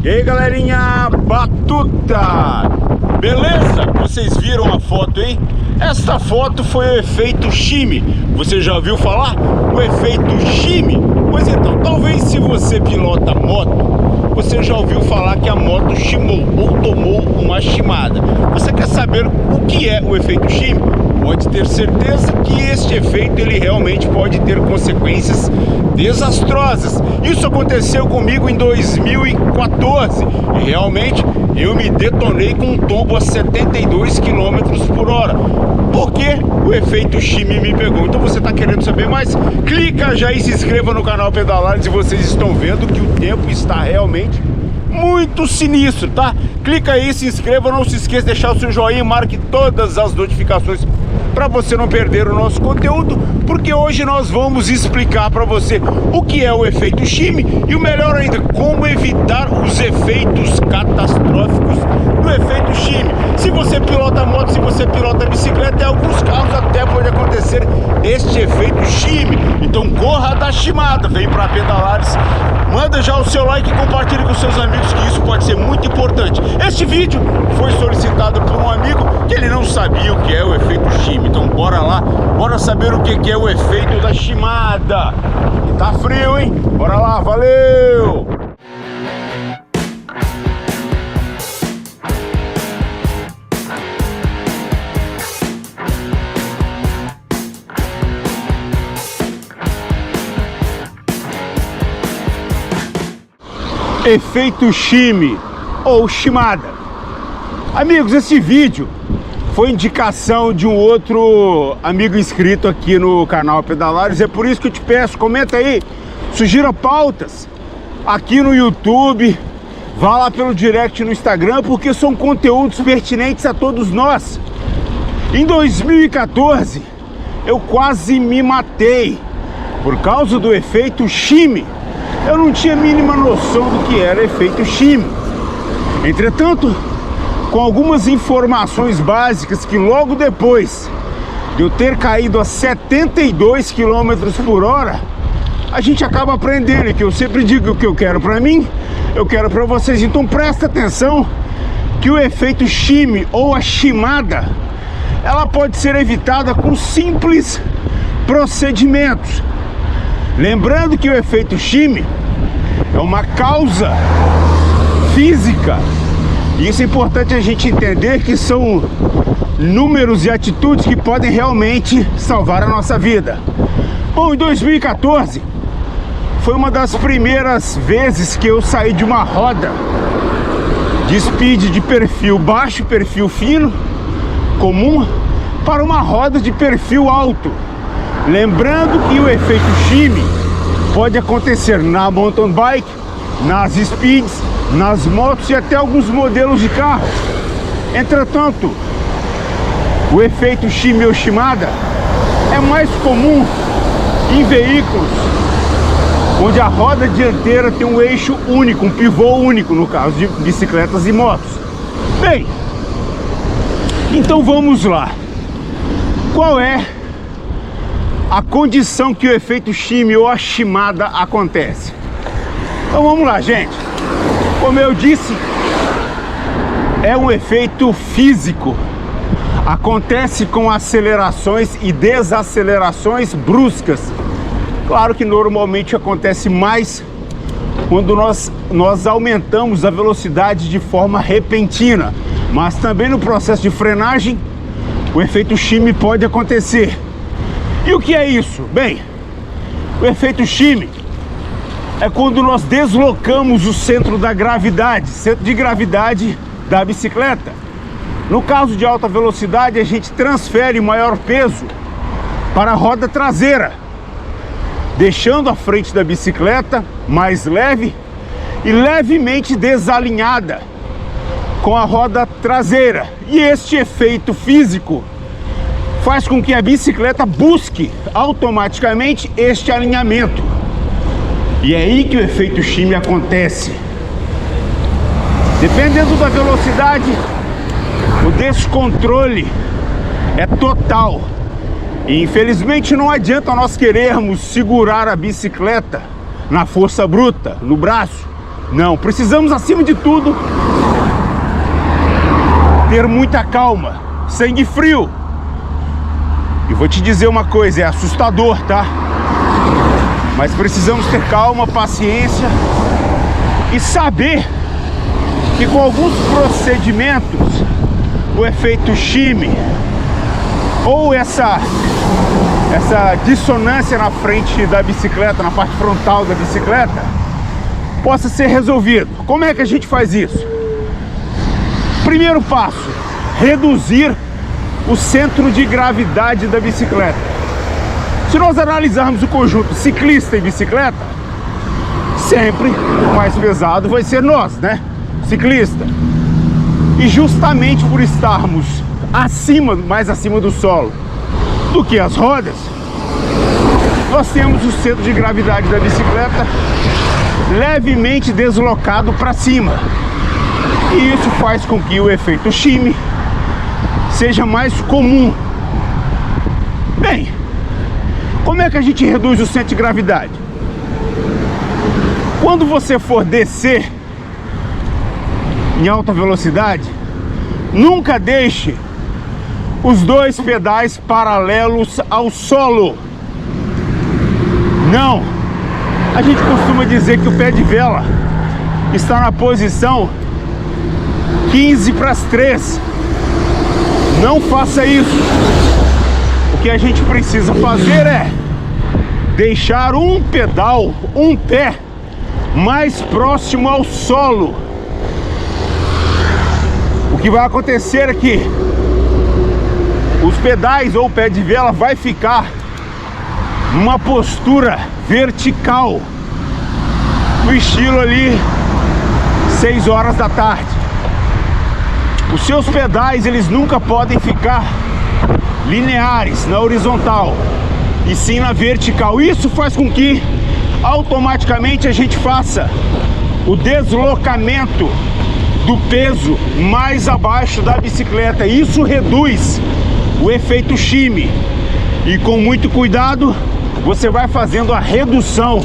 E aí galerinha, batuta! Beleza? Vocês viram a foto, hein? Esta foto foi o efeito shimmy. Você já ouviu falar? O efeito shimmy? Pois então, talvez se você pilota moto, você já ouviu falar que a moto shimou ou tomou uma shimada. Você quer saber o que é o efeito shimmy? Pode ter certeza que este efeito ele realmente pode ter consequências desastrosas. Isso aconteceu comigo em 2014 e realmente eu me detonei com um tombo a 72 km por hora. Por que o efeito shimmy me pegou? Então você está querendo saber mais? Clica já e se inscreva no canal Pedalares e vocês estão vendo que o tempo está realmente muito sinistro, tá? Clica aí, se inscreva, não se esqueça de deixar o seu joinha e marque todas as notificações para você não perder o nosso conteúdo, porque hoje nós vamos explicar para você o que é o efeito shimmy e o melhor ainda, como evitar os efeitos catastróficos do efeito shimmy. Se você pilota moto, se você pilota bicicleta, em alguns carros até pode acontecer este efeito shimmy. Então corra da shimada, vem para Pedalares, manda já o seu like e compartilhe com seus amigos, que isso pode ser muito importante. Este vídeo foi solicitado por um amigo que ele não sabia o que é o efeito shimmy. Então bora lá, bora saber o que é o efeito da shimada. E tá frio, hein? Bora lá, valeu! Efeito shimmy ou shimada. Amigos, esse vídeo foi indicação de um outro amigo inscrito aqui no canal Pedalares. É por isso que eu te peço, comenta aí, sugira pautas aqui no YouTube, vá lá pelo direct no Instagram, porque são conteúdos pertinentes a todos nós. Em 2014 eu quase me matei por causa do efeito shimmy. Eu não tinha a mínima noção do que era efeito shimmy. Entretanto, com algumas informações básicas, que logo depois de eu ter caído a 72 km por hora, a gente acaba aprendendo, que eu sempre digo o que eu quero para mim, eu quero para vocês. Então presta atenção que o efeito shimmy ou a shimada, ela pode ser evitada com simples procedimentos. Lembrando que o efeito shimmy é uma causa física. E isso é importante a gente entender, que são números e atitudes que podem realmente salvar a nossa vida. Bom, em 2014 foi uma das primeiras vezes que eu saí de uma roda de speed de perfil baixo, perfil fino, comum, para uma roda de perfil alto. Lembrando que o efeito shimmy pode acontecer na mountain bike, nas speeds, nas motos e até alguns modelos de carro. Entretanto, o efeito shimmy ou shimada é mais comum em veículos onde a roda dianteira tem um eixo único, um pivô único, no caso de bicicletas e motos. Bem, então vamos lá. Qual é a condição que o efeito shimmy ou a shimada acontece? Então vamos lá, gente. Como eu disse, é um efeito físico. Acontece com acelerações e desacelerações bruscas. Claro que normalmente acontece mais quando nós aumentamos a velocidade de forma repentina, mas também no processo de frenagem o efeito shimmy pode acontecer. E o que é isso? Bem, o efeito shimmy é quando nós deslocamos o centro da gravidade, centro de gravidade da bicicleta. No caso de alta velocidade, a gente transfere maior peso para a roda traseira, deixando a frente da bicicleta mais leve e levemente desalinhada com a roda traseira. E este efeito físico faz com que a bicicleta busque automaticamente este alinhamento. E é aí que o efeito shimmy acontece. Dependendo da velocidade, o descontrole é total. E infelizmente não adianta nós querermos segurar a bicicleta na força bruta, no braço, Não, precisamos acima de tudo ter muita calma, sangue frio. E vou te dizer uma coisa, é assustador, tá? Mas precisamos ter calma, paciência e saber que com alguns procedimentos, o efeito shimmy ou essa dissonância na frente da bicicleta, na parte frontal da bicicleta, possa ser resolvido. Como é que a gente faz isso? Primeiro passo, reduzir o centro de gravidade da bicicleta. Se nós analisarmos o conjunto ciclista e bicicleta, sempre o mais pesado vai ser nós, né? Ciclista. E justamente por estarmos mais acima do solo do que as rodas, nós temos o centro de gravidade da bicicleta levemente deslocado para cima. E isso faz com que o efeito shimmy seja mais comum. Bem, como é que a gente reduz o centro de gravidade? Quando você for descer em alta velocidade, nunca deixe os dois pedais paralelos ao solo. Não! A gente costuma dizer que o pé de vela está na posição 15 para as 3. Não faça isso. O que a gente precisa fazer é deixar um pedal, um pé, mais próximo ao solo. O que vai acontecer é que os pedais ou o pé de vela vai ficar numa postura vertical, no estilo ali 6 horas da tarde. Os seus pedais, eles nunca podem ficar lineares na horizontal, e sim na vertical. Isso faz com que automaticamente a gente faça o deslocamento do peso mais abaixo da bicicleta. Isso reduz o efeito shimmy. E com muito cuidado, você vai fazendo a redução.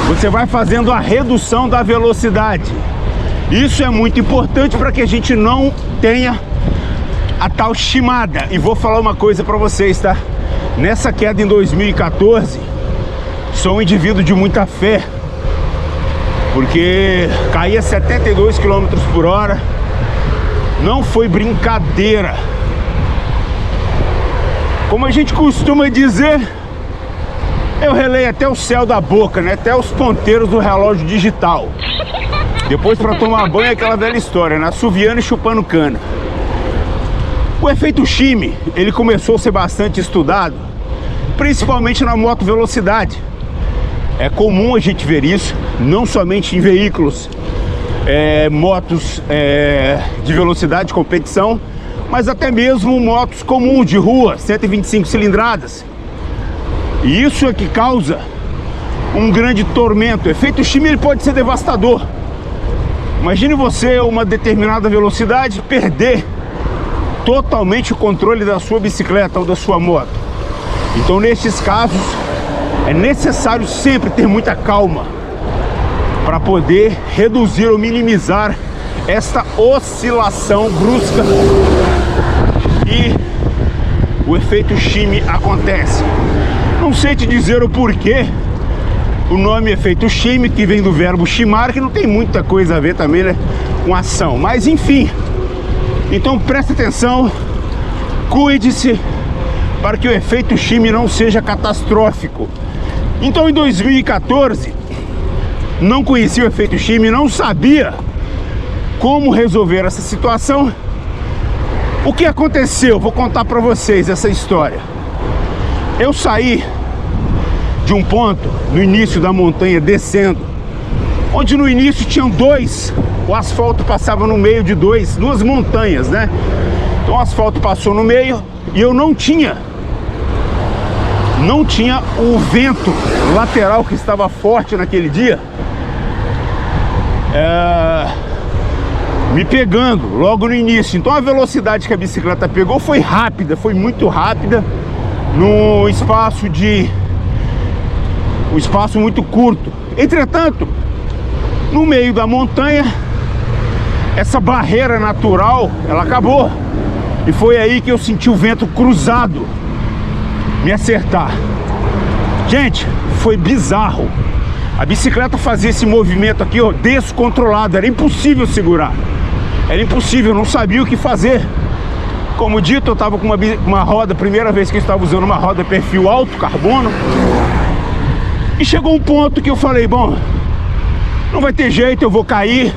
Você vai fazendo a redução da velocidade. Isso é muito importante para que a gente não tenha a tal shimada. E vou falar uma coisa para vocês, tá? Nessa queda em 2014, sou um indivíduo de muita fé, porque caía 72 km por hora. Não foi brincadeira. Como a gente costuma dizer, eu relei até o céu da boca, né? Até os ponteiros do relógio digital. Depois, para tomar banho, é aquela velha história, né? Assoviando e chupando cana. O efeito shimmy, ele começou a ser bastante estudado, principalmente na moto velocidade. É comum a gente ver isso, não somente em veículos, motos de velocidade, de competição, mas até mesmo motos comuns de rua, 125 cilindradas. E isso é que causa um grande tormento. O efeito shimmy, ele pode ser devastador. Imagine você, a uma determinada velocidade, perder totalmente o controle da sua bicicleta ou da sua moto. Então, nesses casos, é necessário sempre ter muita calma para poder reduzir ou minimizar esta oscilação brusca e o efeito shimmy acontece. Não sei te dizer o porquê o nome efeito shimmy, que vem do verbo shimar, que não tem muita coisa a ver também, né, com ação, mas enfim. Então preste atenção, cuide-se para que o efeito shimmy não seja catastrófico. Então, em 2014, não conhecia o efeito shimmy, não sabia como resolver essa situação. O que aconteceu? Vou contar para vocês essa história. Eu saí de um ponto no início da montanha descendo, onde no início tinham o asfalto passava no meio de duas montanhas, né? Então o asfalto passou no meio e eu não tinha o vento lateral que estava forte naquele dia me pegando logo no início. Então a velocidade que a bicicleta pegou foi rápida, foi muito rápida. No espaço de um espaço muito curto. Entretanto, no meio da montanha, essa barreira natural, ela acabou. E foi aí que eu senti o vento cruzado me acertar. Gente, foi bizarro. A bicicleta fazia esse movimento aqui, ó, descontrolado. Era impossível segurar. Era impossível, eu não sabia o que fazer. Como dito, eu estava com uma roda, primeira vez que eu estava usando uma roda perfil alto, carbono. E chegou um ponto que eu falei, bom, não vai ter jeito, eu vou cair.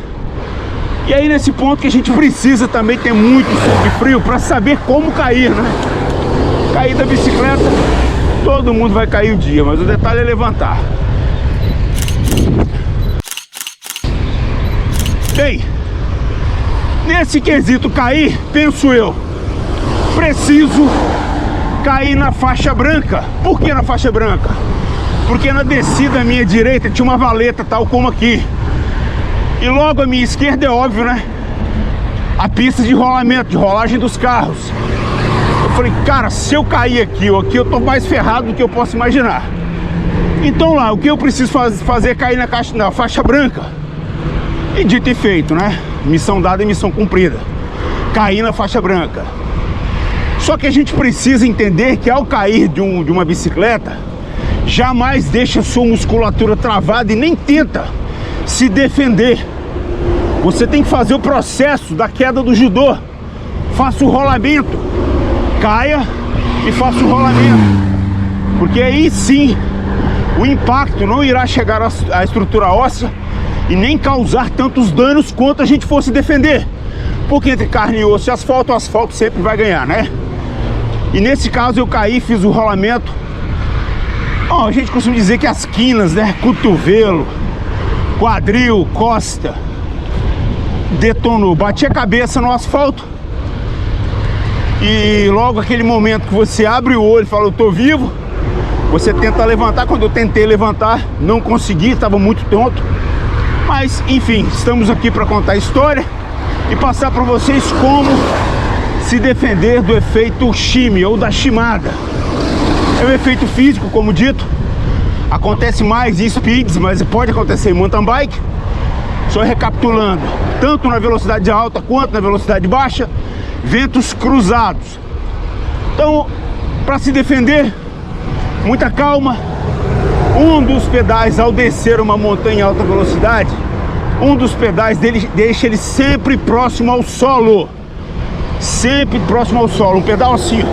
E aí nesse ponto que a gente precisa também ter muito sangue frio para saber como cair, né? Cair da bicicleta, todo mundo vai cair um dia, mas o detalhe é levantar. Bem, nesse quesito cair, penso eu, preciso cair na faixa branca. Por que na faixa branca? Porque na descida à minha direita tinha uma valeta, tal como aqui. E logo à minha esquerda é óbvio, né? A pista de rolamento, de rolagem dos carros. Eu falei, cara, se eu cair aqui ou aqui, eu tô mais ferrado do que eu posso imaginar. Então lá, o que eu preciso fazer é cair na faixa branca. E dito e feito, né? Missão dada e missão cumprida. Cair na faixa branca. Só que a gente precisa entender que ao cair de uma bicicleta, jamais deixa a sua musculatura travada e nem tenta se defender. Você tem que fazer o processo da queda do judô. Faça o rolamento, caia e faça o rolamento, porque aí sim o impacto não irá chegar à estrutura óssea e nem causar tantos danos quanto a gente fosse defender, porque entre carne e osso e asfalto, o asfalto sempre vai ganhar, né? E nesse caso eu caí, fiz o rolamento. Bom, a gente costuma dizer que as quinas, né? Cotovelo, quadril, costa, detonou, bati a cabeça no asfalto. E logo aquele momento que você abre o olho e fala, eu tô vivo, você tenta levantar. Quando eu tentei levantar, não consegui, estava muito tonto. Mas enfim, estamos aqui para contar a história e passar para vocês como se defender do efeito shimmy ou da shimada. É um efeito físico, como dito. Acontece mais em speeds, mas pode acontecer em mountain bike. Só recapitulando, tanto na velocidade alta quanto na velocidade baixa, ventos cruzados. Então, para se defender, muita calma. Um dos pedais, ao descer uma montanha em alta velocidade, um dos pedais dele deixa ele sempre próximo ao solo. Sempre próximo ao solo. Um pedal assim,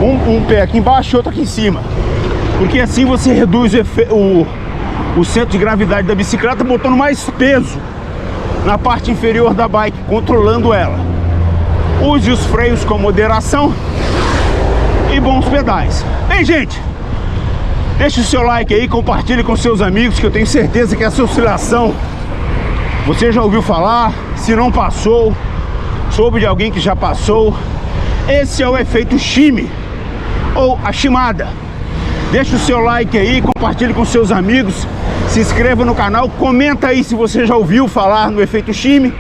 um pé aqui embaixo e outro aqui em cima. Porque assim você reduz o centro de gravidade da bicicleta, botando mais peso na parte inferior da bike, controlando ela. Use os freios com moderação e bons pedais. Bem, gente, deixe o seu like aí, compartilhe com seus amigos, que eu tenho certeza que essa oscilação você já ouviu falar. Se não passou, soube de alguém que já passou. Esse é o efeito shimmy ou a shimada. Deixe o seu like aí, compartilhe com seus amigos, se inscreva no canal, comenta aí se você já ouviu falar no efeito shimmy,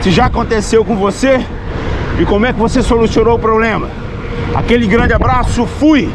se já aconteceu com você e como é que você solucionou o problema. Aquele grande abraço, fui!